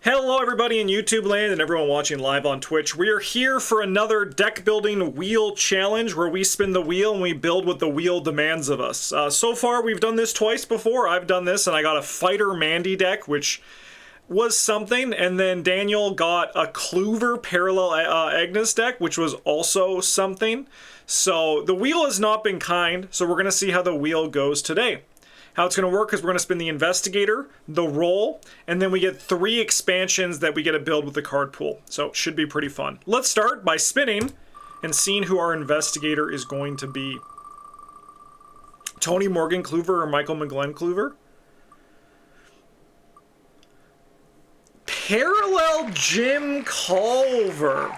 Hello everybody in YouTube land and everyone watching live on Twitch. We are here for another deck building wheel challenge where we spin the wheel and we build what the wheel demands of us. So far we've done this twice before. I've done this and I got a Fighter Mandy deck, which was something, and then Daniel got a Clover Parallel Agnes deck, which was also something. So the wheel has not been kind, so we're going to see how the wheel goes today. How it's going to work is we're going to spin the Investigator, the Roll, and then we get 3 expansions that we get to build with the card pool. So it should be pretty fun. Let's start by spinning and seeing who our Investigator is going to be. Tony Morgan Clover or Michael McGlenn Clover? Parallel Jim Culver.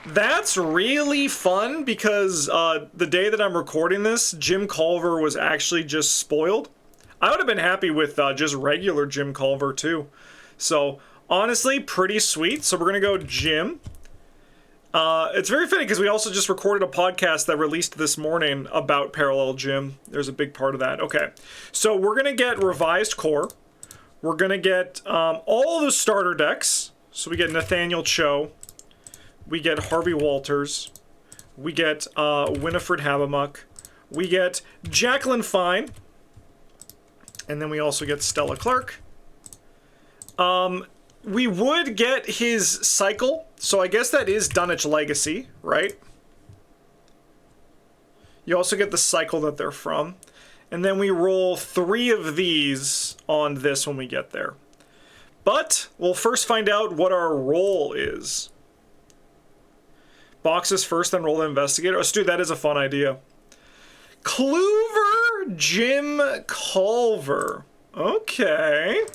That's really fun because the day that I'm recording this, Jim Culver was actually just spoiled. I would have been happy with just regular Jim Culver too. So honestly, pretty sweet. So we're going to go Jim. It's very fitting because we also just recorded a podcast that released this morning about Parallel Jim. There's a big part of that. Okay, so we're going to get Revised Core. We're going to get all the starter decks. So we get Nathaniel Cho. We get Harvey Walters. We get Winifred Habermuck. We get Jacqueline Fine. And then we also get Stella Clark. We would get his cycle. So I guess that is Dunwich Legacy, right? You also get the cycle that they're from. And then we roll 3 of these on this when we get there. But we'll first find out what our roll is. Boxes first, then roll the Investigator. Oh, dude, that is a fun idea. Clover Jim Culver. Okay.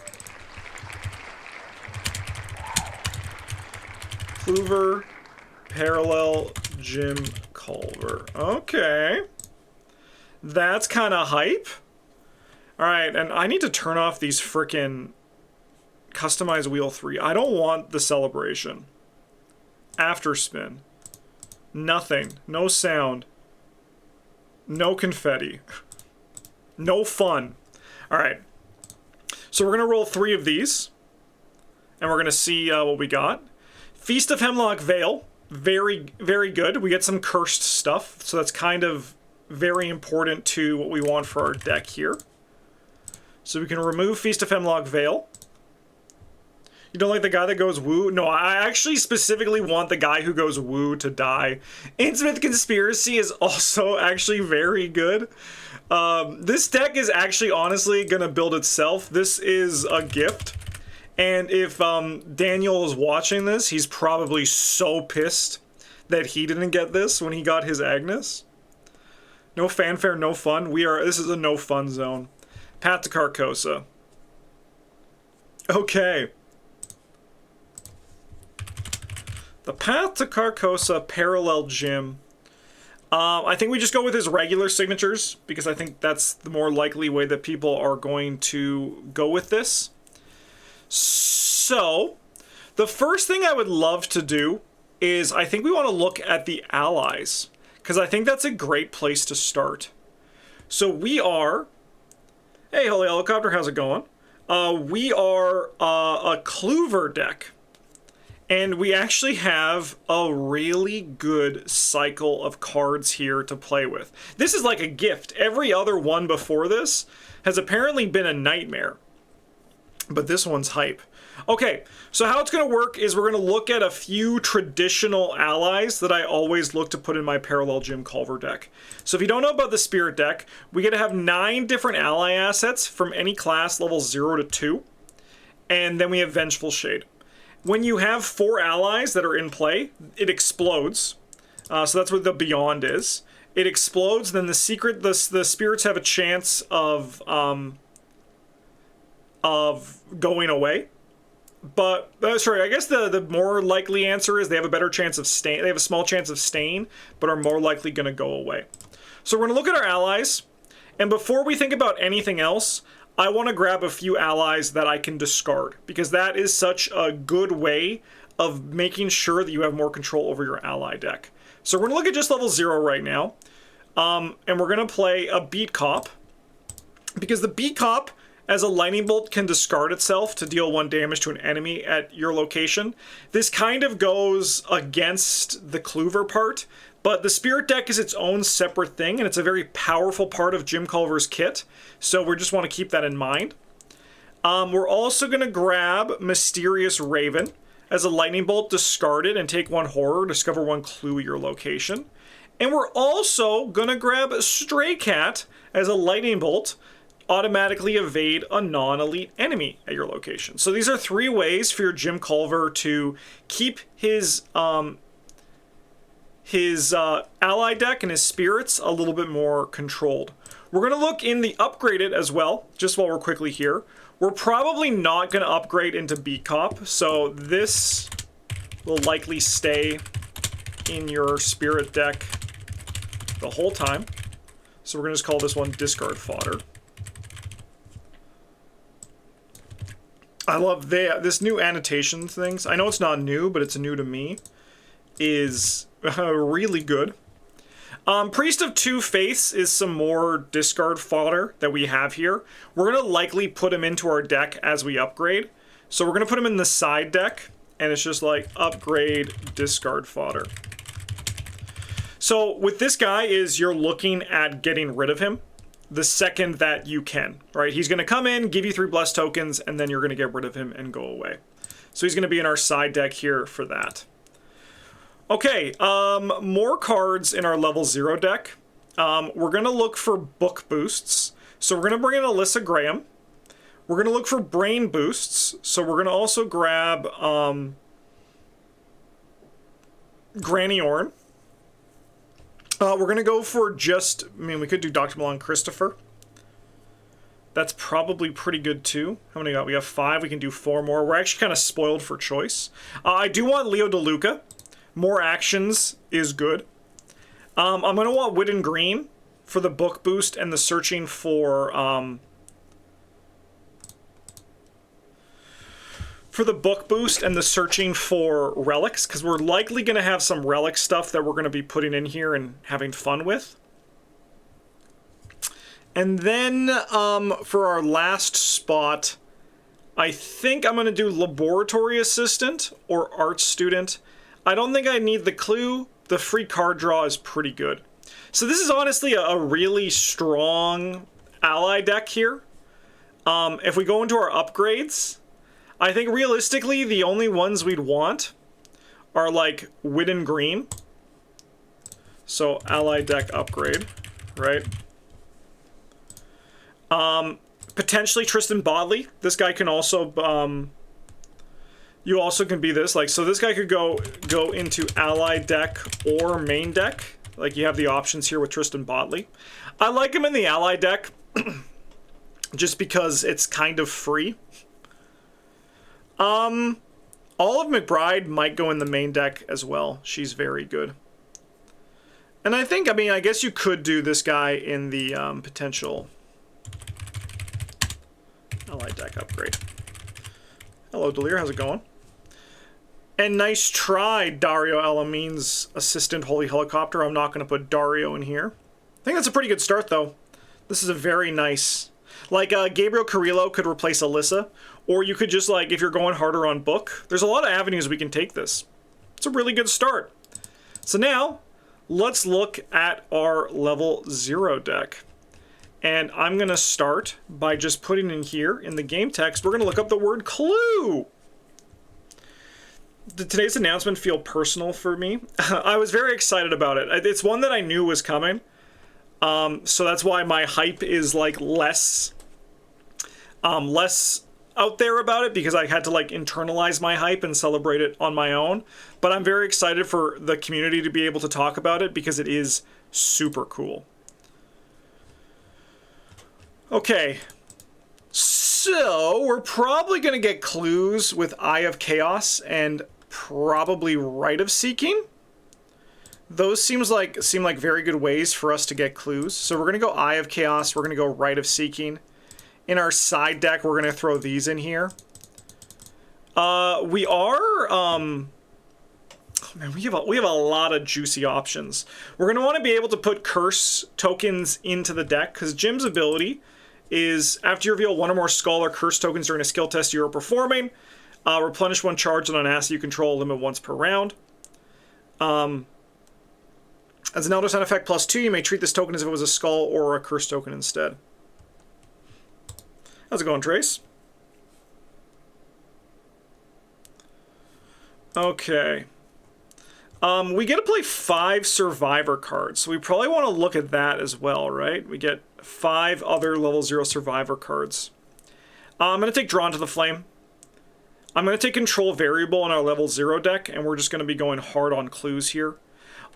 Clover Parallel Jim Culver. Okay. That's kind of hype. Alright, and I need to turn off these frickin' Customize Wheel 3. I don't want the celebration. After spin. Nothing. No sound. No confetti. No fun. Alright. So we're going to roll 3 of these. And we're going to see what we got. Feast of Hemlock Vale. Very, very good. We get some cursed stuff. So that's kind of very important to what we want for our deck here. So we can remove Feast of Hemlock Vale. You don't like the guy that goes woo? No, I actually specifically want the guy who goes woo to die. Intimate Conspiracy is also actually very good. This deck is actually honestly going to build itself. This is a gift. And if Daniel is watching this, he's probably so pissed that he didn't get this when he got his Agnes. No fanfare, no fun. This is a no fun zone. Path to Carcosa. Okay. The Path to Carcosa Parallel Jim. I think we just go with his regular signatures because I think that's the more likely way that people are going to go with this. So, the first thing I would love to do is I think we want to look at the allies because I think that's a great place to start. So we are... Hey, Holy Helicopter, how's it going? We are a Clover deck. And we actually have a really good cycle of cards here to play with. This is like a gift. Every other one before this has apparently been a nightmare. But this one's hype. Okay, so how it's going to work is we're going to look at a few traditional allies that I always look to put in my Parallel Jim Culver deck. So if you don't know about the Spirit deck, we get to have 9 different ally assets from any class level 0 to 2. And then we have Vengeful Shade. When you have 4 allies that are in play, it explodes. So that's what the Beyond is. It explodes, then the spirits have a chance of going away. But, sorry, I guess the more likely answer is they have a better chance of staying. They have a small chance of staying, but are more likely going to go away. So we're going to look at our allies. And before we think about anything else, I want to grab a few allies that I can discard, because that is such a good way of making sure that you have more control over your ally deck. So we're going to look at just level 0 right now, and we're going to play a Beat Cop, because the Beat Cop as a lightning bolt can discard itself to deal 1 damage to an enemy at your location. This kind of goes against the Clover part, but the Spirit Deck is its own separate thing, and it's a very powerful part of Jim Culver's kit, so we just want to keep that in mind. We're also going to grab Mysterious Raven. As a lightning bolt, discard it and take 1 horror, discover 1 clue at your location. And we're also going to grab Stray Cat as a lightning bolt, automatically evade a non-elite enemy at your location. So these are 3 ways for your Jim Culver to keep his ally deck and his spirits a little bit more controlled. We're going to look in the upgraded as well, just while we're quickly here. We're probably not going to upgrade into Beat Cop, so this will likely stay in your spirit deck the whole time. So we're going to just call this one Discard Fodder. I love this new annotation things. I know it's not new, but it's new to me. Is really good. Priest of Two Faiths is some more discard fodder that we have here. We're going to likely put him into our deck as we upgrade. So we're going to put him in the side deck, and it's just like upgrade discard fodder. So with this guy is you're looking at getting rid of him the second that you can, right? He's going to come in, give you 3 blessed tokens, and then you're going to get rid of him and go away. So he's going to be in our side deck here for that. Okay, more cards in our level 0 deck. We're going to look for book boosts. So we're going to bring in Alyssa Graham. We're going to look for brain boosts. So we're going to also grab Granny Orn. We're going to go for just, I mean, we could do Dr. Milan Christopher. That's probably pretty good too. How many got? We have 5. We can do 4 more. We're actually kind of spoiled for choice. I do want Leo DeLuca. More actions is good. I'm going to want Wooden Green for the book boost and the searching for the book boost and the searching for relics, because we're likely going to have some relic stuff that we're going to be putting in here and having fun with. And then for our last spot, I think I'm going to do Laboratory Assistant or Art Student. I don't think I need the clue. The free card draw is pretty good. So this is honestly a really strong ally deck here. If we go into our upgrades, I think realistically the only ones we'd want are like Wooden Green. So ally deck upgrade, right? Potentially Tristan Bodley. This guy can also you also can be this, like, so this guy could go into ally deck or main deck. Like, you have the options here with Tristan Bodley. I like him in the ally deck just because it's kind of free. Olive McBride might go in the main deck as well. She's very good. And I think, I mean, I guess you could do this guy in the potential ally deck upgrade. Hello, Delir, how's it going? And nice try, Dario Alamine's assistant, Holy Helicopter. I'm not going to put Dario in here. I think that's a pretty good start, though. This is a very nice... Like, Gabriel Carrillo could replace Alyssa, or you could just, like, if you're going harder on book, there's a lot of avenues we can take this. It's a really good start. So now, let's look at our level 0 deck. And I'm going to start by just putting in here, in the game text, we're going to look up the word clue. Did today's announcement feel personal for me? I was very excited about it. It's one that I knew was coming. So that's why my hype is like less out there about it, because I had to like internalize my hype and celebrate it on my own. But I'm very excited for the community to be able to talk about it because it is super cool. Okay. So we're probably going to get clues with Eye of Chaos and probably Rite of Seeking. Those seem like very good ways for us to get clues. So we're going to go Eye of Chaos. We're going to go Rite of Seeking. In our side deck, we're going to throw these in here. We are... man, we have a lot of juicy options. We're going to want to be able to put curse tokens into the deck, because Jim's ability is after you reveal one or more Skull or Curse tokens during a skill test you are performing, replenish one charge on an asset you control, limit once per round. As an Elder Sign effect +2, you may treat this token as if it was a Skull or a Curse token instead. How's it going, Trace? Okay. We get to play 5 Survivor cards, so we probably want to look at that as well, right? We get 5 other level 0 Survivor cards. I'm going to take Drawn to the Flame. I'm going to take Control Variable in our level 0 deck, and we're just going to be going hard on clues here.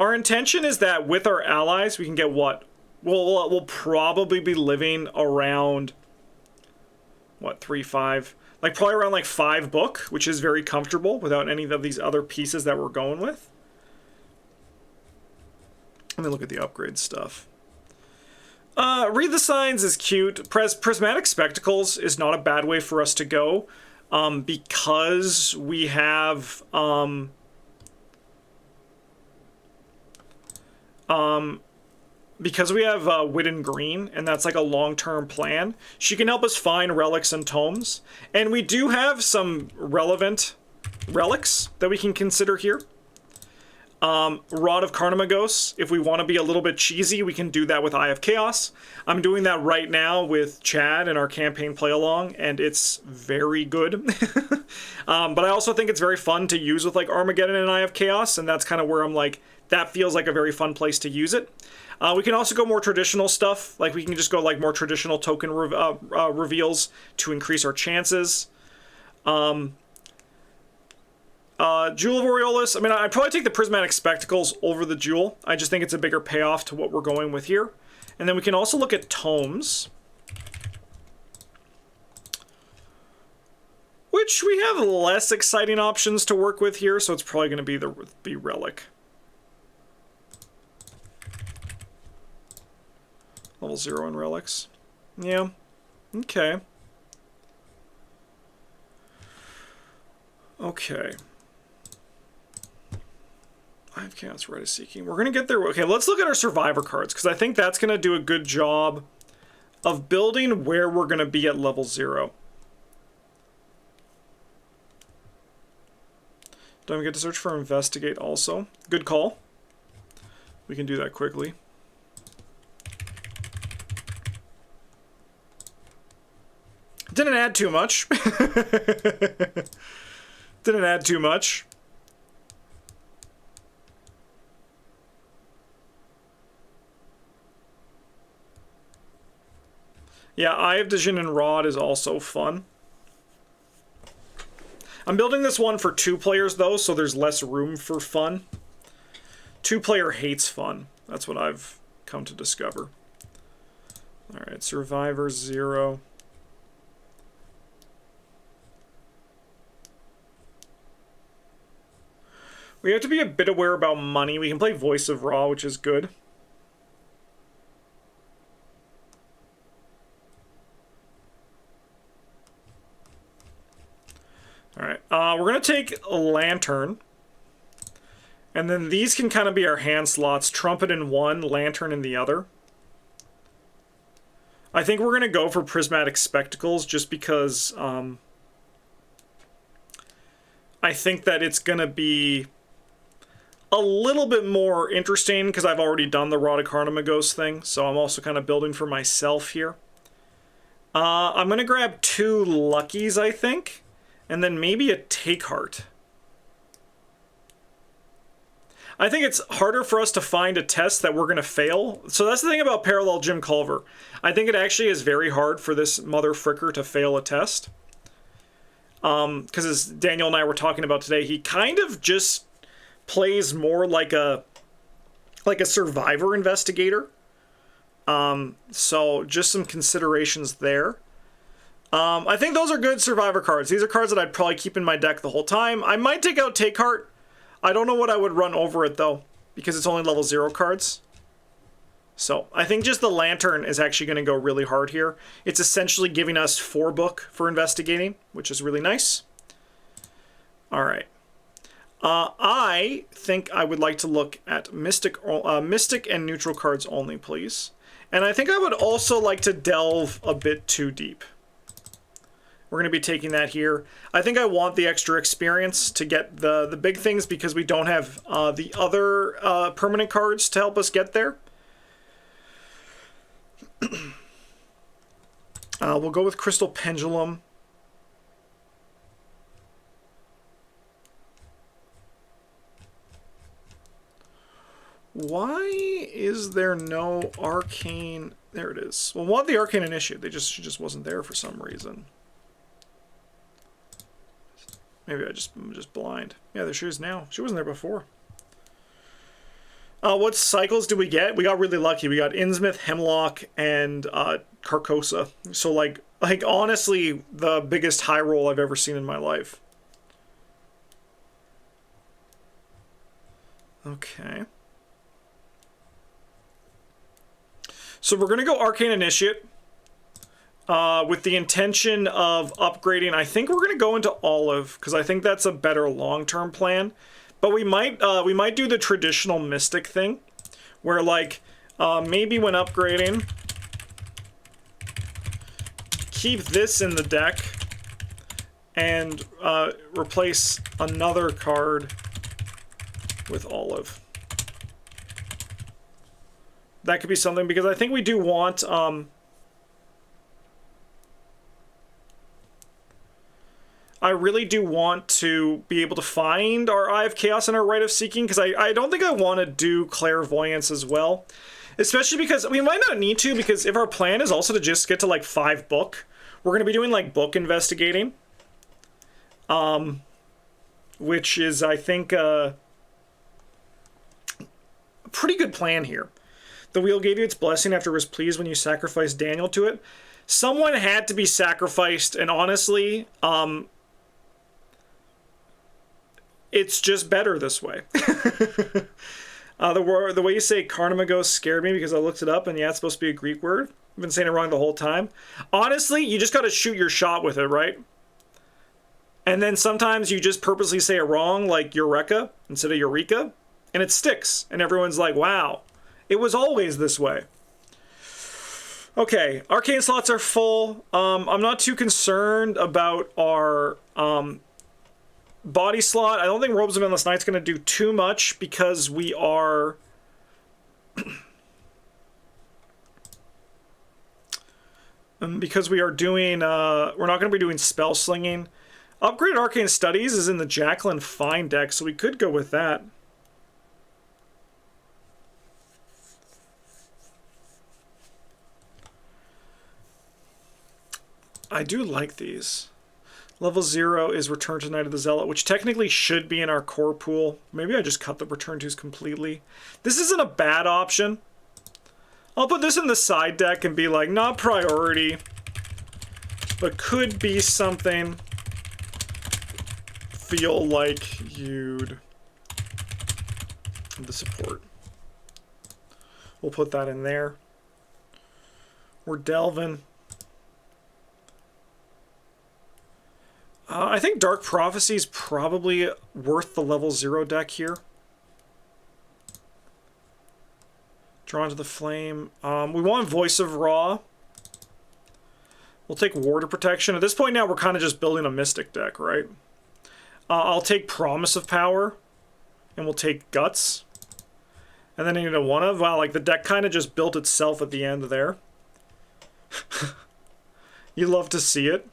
Our intention is that with our allies, we can get what? We'll probably be living around, what, 3, 5? Like, probably around, like, 5 book, which is very comfortable without any of these other pieces that we're going with. Let me look at the upgrade stuff. Read the Signs is cute. Prismatic Spectacles is not a bad way for us to go, because we have, Wit and Green, and that's like a long-term plan. She can help us find relics and tomes, and we do have some relevant relics that we can consider here. Rod of Carnimagos, if we want to be a little bit cheesy, we can do that with Eye of Chaos. I'm doing that right now with Chad in our campaign play-along, and it's very good. But I also think it's very fun to use with, like, Armageddon and Eye of Chaos, and that's kind of where I'm like, that feels like a very fun place to use it. We can also go more traditional stuff, like we can just go, like, more traditional token reveals to increase our chances. Jewel of Aureolus, I mean, I'd probably take the Prismatic Spectacles over the Jewel. I just think it's a bigger payoff to what we're going with here. And then we can also look at tomes, which we have less exciting options to work with here, so it's probably going to be Relic. Level 0 in Relics. Yeah. Okay. Okay. I have Chaos Rite of Seeking. We're going to get there. Okay, let's look at our Survivor cards, because I think that's going to do a good job of building where we're going to be at level 0. Don't we get to search for Investigate also? Good call. We can do that quickly. Didn't add too much. Didn't add too much. Yeah, Eye of Vision and Rod is also fun. I'm building this one for 2 players, though, so there's less room for fun. 2-player hates fun. That's what I've come to discover. Alright, Survivor 0. We have to be a bit aware about money. We can play Voice of Ra, which is good. Alright, we're going to take a Lantern. And then these can kind of be our hand slots. Trumpet in one, Lantern in the other. I think we're going to go for Prismatic Spectacles just because I think that it's going to be a little bit more interesting because I've already done the Rod of Carnimagos thing, so I'm also kind of building for myself here. I'm going to grab 2 Luckies, I think, and then maybe a Take Heart. I think it's harder for us to find a test that we're going to fail. So that's the thing about Parallel Jim Culver. I think it actually is very hard for this mother fricker to fail a test. Because as Daniel and I were talking about today, he kind of just plays more like a survivor investigator. So just some considerations there. I think those are good survivor cards. These are cards that I'd probably keep in my deck the whole time. I might take out Take Heart. I don't know what I would run over it though, because it's only level 0 cards. So I think just the Lantern is actually going to go really hard here. It's essentially giving us 4 book for investigating, which is really nice. All right. I think I would like to look at Mystic and neutral cards only, please. And I think I would also like to delve a bit too deep. We're going to be taking that here. I think I want the extra experience to get the big things because we don't have the other permanent cards to help us get there. We'll go with Crystal Pendulum. Why is there no Arcane? There it is. Well, want the Arcane Initiate. She just wasn't there for some reason. Maybe I'm just blind. Yeah, there she is now. She wasn't there before. What cycles do we get? We got really lucky. We got Innsmouth, Hemlock, and Carcosa. So like honestly, the biggest high roll I've ever seen in my life. Okay. So we're going to go Arcane Initiate with the intention of upgrading. I think we're going to go into Olive because I think that's a better long-term plan. But we might do the traditional Mystic thing where like maybe when upgrading, keep this in the deck and replace another card with Olive. That could be something, because I think we do want... I really do want to be able to find our Eye of Chaos and our Rite of Seeking, because I don't think I want to do Clairvoyance as well. Especially because we might not need to, because if our plan is also to just get to like 5 book, we're going to be doing like book investigating. Which is, I think, a pretty good plan here. The wheel gave you its blessing after it was pleased when you sacrificed Daniel to it. Someone had to be sacrificed, and honestly, it's just better this way. The way you say Carnimagos scared me because I looked it up, and yeah, it's supposed to be a Greek word. I've been saying it wrong the whole time. Honestly, you just got to shoot your shot with it, right? And then sometimes you just purposely say it wrong, like Eureka instead of Eureka, and it sticks, and everyone's like, wow. It was always this way. Okay, arcane slots are full. I'm not too concerned about our body slot. I don't think Robes of Endless Night's going to do too much because we are... because we are doing... we're not going to be doing Spell Slinging. Upgraded Arcane Studies is in the Jacqueline Fine deck, so we could go with that. I do like these. Level 0 is Return to Night of the Zealot, which technically should be in our core pool. Maybe I just cut the Return tos completely. This isn't a bad option. I'll put this in the side deck and be like, not priority, but could be something feel like you'd... the support. We'll put that in there. We're delving. I think Dark Prophecy is probably worth the level 0 deck here. Drawn to the Flame. We want Voice of Ra. We'll take Ward of Protection. At this point now, we're kind of just building a Mystic deck, right? I'll take Promise of Power. And we'll take Guts. And then I need a one of. Wow, like the deck kind of just built itself at the end there. You love to see it.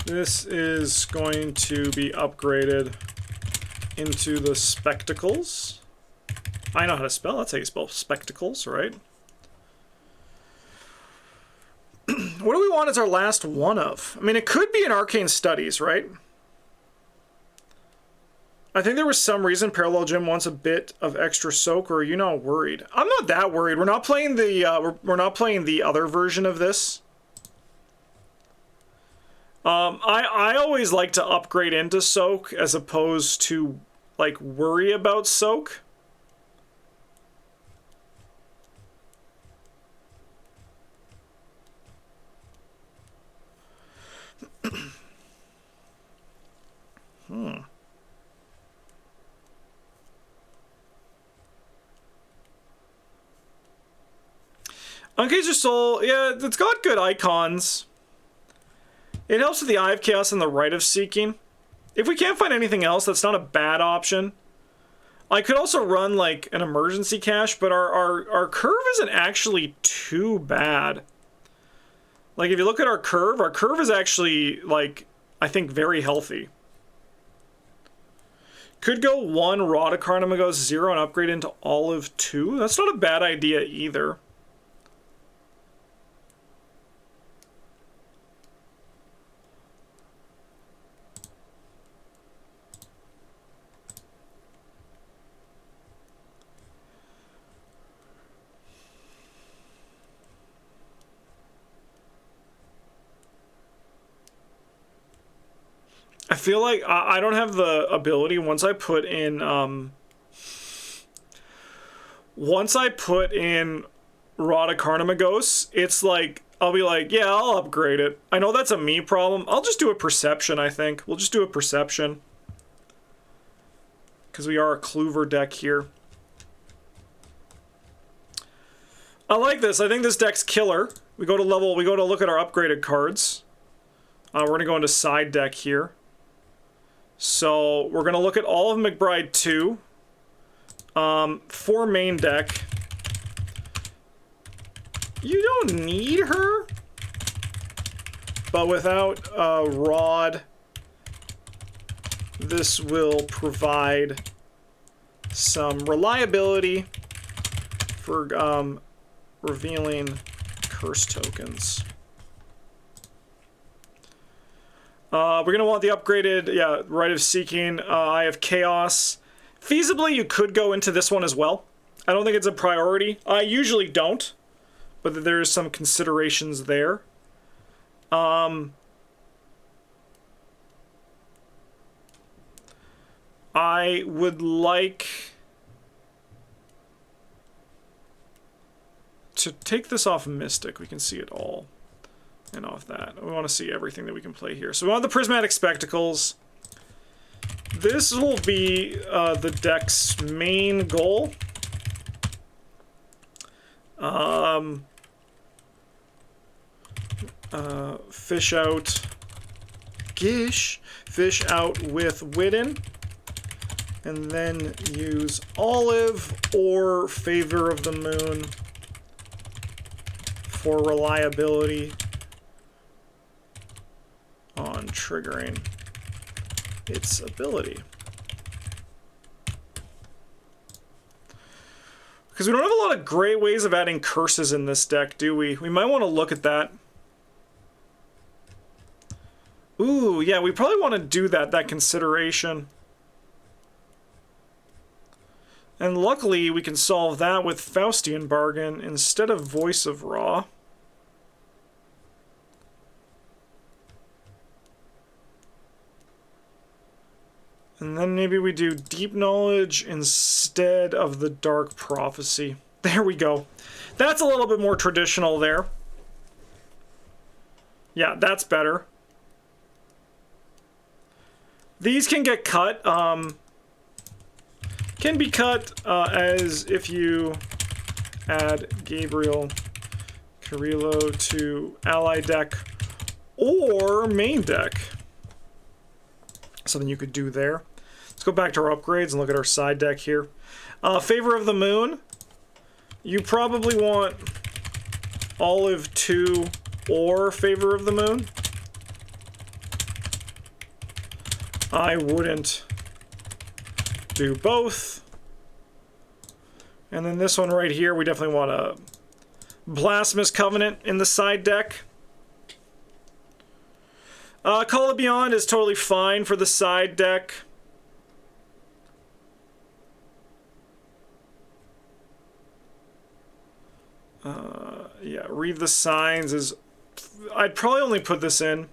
This is going to be upgraded into the Spectacles. I know how to spell. That's how you spell Spectacles, right? What do we want as our last one of? I mean, it could be an Arcane Studies, right? I think there was some reason Parallel Jim wants a bit of extra soak, or are you not worried? I'm not that worried. We're not playing the we're not playing the other version of this. I always like to upgrade into soak as opposed to like worry about soak. Uncage Your Soul, yeah, it's got good icons. It helps with the Eye of Chaos and the Rite of Seeking. If we can't find anything else, that's not a bad option. I could also run, like, an emergency cache, but our curve isn't actually too bad. Like, if you look at our curve is actually, like, I think very healthy. Could go 1 Raw to Carnimagos 0 and upgrade into Olive 2. That's not a bad idea either. I feel like I don't have the ability once I put in Rada Carnimagos, it's like I'll be like, yeah, I'll upgrade it. I know that's a me problem. I'll just do a perception, I think. We'll just do a perception. Because we are a Kluver deck here. I like this. I think this deck's killer. We go to look at our upgraded cards. We're going to go into side deck here. So we're going to look at all of McBride 2 for main deck. You don't need her, but without Rod, this will provide some reliability for revealing curse tokens. We're going to want the upgraded, yeah, Rite of Seeking, Eye of Chaos. Feasibly, you could go into this one as well. I don't think it's a priority. I usually don't, but there's some considerations there. I would like to take this off Mystic. We can see it all. And off that. We want to see everything that we can play here. So we want the Prismatic Spectacles. This will be the deck's main goal. Fish out with Widden. And then use Olive or Favor of the Moon for reliability on triggering its ability. Because we don't have a lot of great ways of adding curses in this deck, do we? We might want to look at that. Ooh, yeah, we probably want to do that consideration. And luckily, we can solve that with Faustian Bargain instead of Voice of Ra. And then maybe we do Deep Knowledge instead of the Dark Prophecy. There we go. That's a little bit more traditional there. Yeah, that's better. These can get cut. Can be cut as if you add Gabriel Carrillo to ally deck or main deck. Something you could do there. Let's go back to our upgrades and look at our side deck here. Favor of the Moon. You probably want Olive 2 or Favor of the Moon. I wouldn't do both. And then this one right here, we definitely want a Blasphemous Covenant in the side deck. Call of Beyond is totally fine for the side deck. Yeah, Read the Signs is... I'd probably only put this in.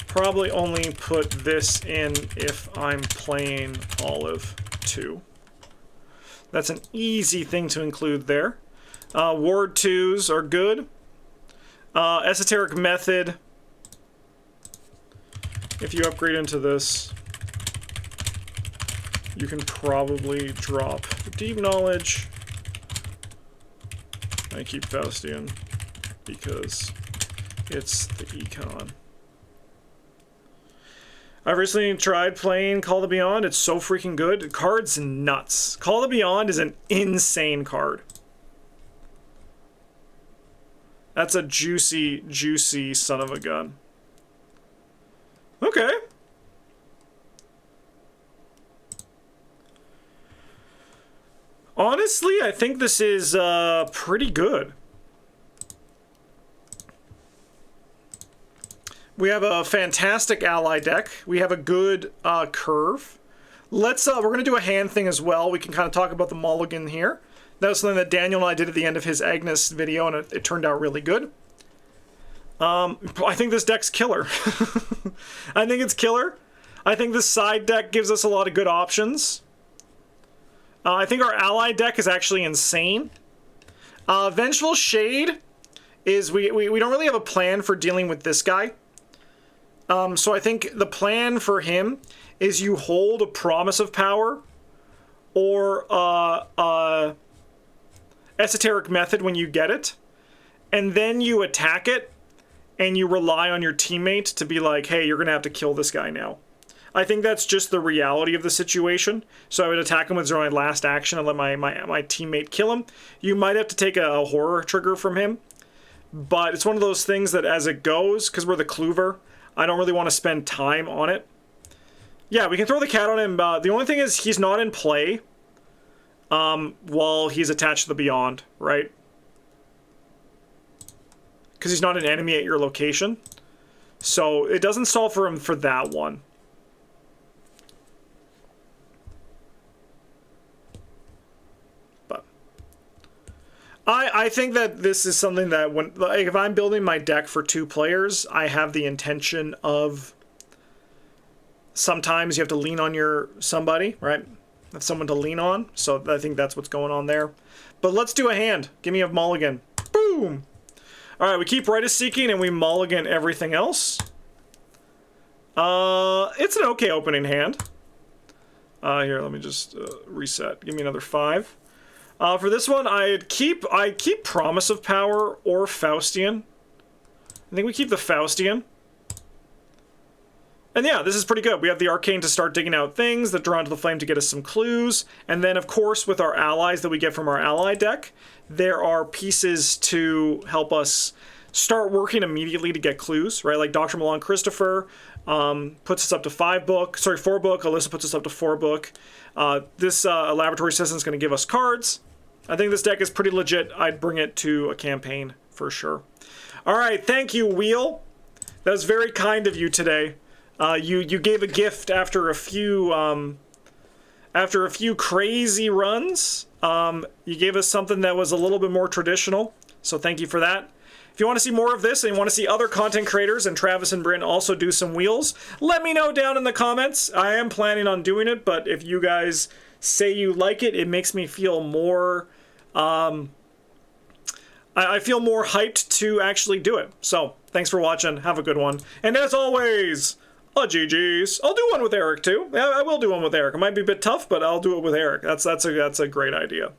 Probably only put this in if I'm playing Olive 2. That's an easy thing to include there. Ward 2s are good. Esoteric Method. If you upgrade into this, you can probably drop Deep Knowledge I keep Faustian because it's the econ. I've recently tried playing Call of the Beyond. It's so freaking good. Card's nuts. Call of the Beyond is an insane card. That's a juicy, juicy son of a gun. Okay. Honestly, I think this is pretty good. We have a fantastic ally deck. We have a good curve. Let's we're gonna do a hand thing as well. We can kind of talk about the mulligan here. That was something that Daniel and I did at the end of his Agnes video, and it turned out really good. I think this deck's killer. I think it's killer. I think this side deck gives us a lot of good options. I think our ally deck is actually insane. Vengeful Shade is we don't really have a plan for dealing with this guy. So I think the plan for him is you hold a Promise of Power or Esoteric Method when you get it, and then you attack it, and you rely on your teammate to be like, hey, you're going to have to kill this guy now. I think that's just the reality of the situation. So I would attack him with my last action and let my teammate kill him. You might have to take a horror trigger from him, but it's one of those things that as it goes, because we're the Clover, I don't really want to spend time on it. Yeah, we can throw the cat on him. The only thing is he's not in play while he's attached to the Beyond, right? Because he's not an enemy at your location. So it doesn't solve for him for that one. But I think that this is something that when, like, if I'm building my deck for 2 players, I have the intention of sometimes you have to lean on somebody, right? Have someone to lean on. So I think that's what's going on there. But let's do a hand. Give me a mulligan. Boom! Alright, we keep Right of Seeking and we mulligan everything else. It's an okay opening hand. Here, let me just reset. Give me another 5. For this one, I keep Promise of Power or Faustian. I think we keep the Faustian. And yeah, this is pretty good. We have the Arcane to start digging out things, the Drawn to the Flame to get us some clues, and then of course with our allies that we get from our ally deck, there are pieces to help us start working immediately to get clues, right? Like Dr. Milan Christopher puts us up to 4 book. Alyssa puts us up to 4 book. This Laboratory Assistant is going to give us cards. I think this deck is pretty legit. I'd bring it to a campaign for sure. All right, thank you, Wheel. That was very kind of you today. You gave a gift after a few crazy runs. You gave us something that was a little bit more traditional, so thank you for that. If you want to see more of this and you want to see other content creators and Travis and Bryn also do some wheels, let me know down in the comments. I am planning on doing it, but if you guys say you like it, it makes me feel more I feel more hyped to actually do it. So thanks for watching. Have a good one. And as always, GG's. I'll do one with Eric too. I will do one with Eric. It might be a bit tough, but I'll do it with Eric. That's a great idea.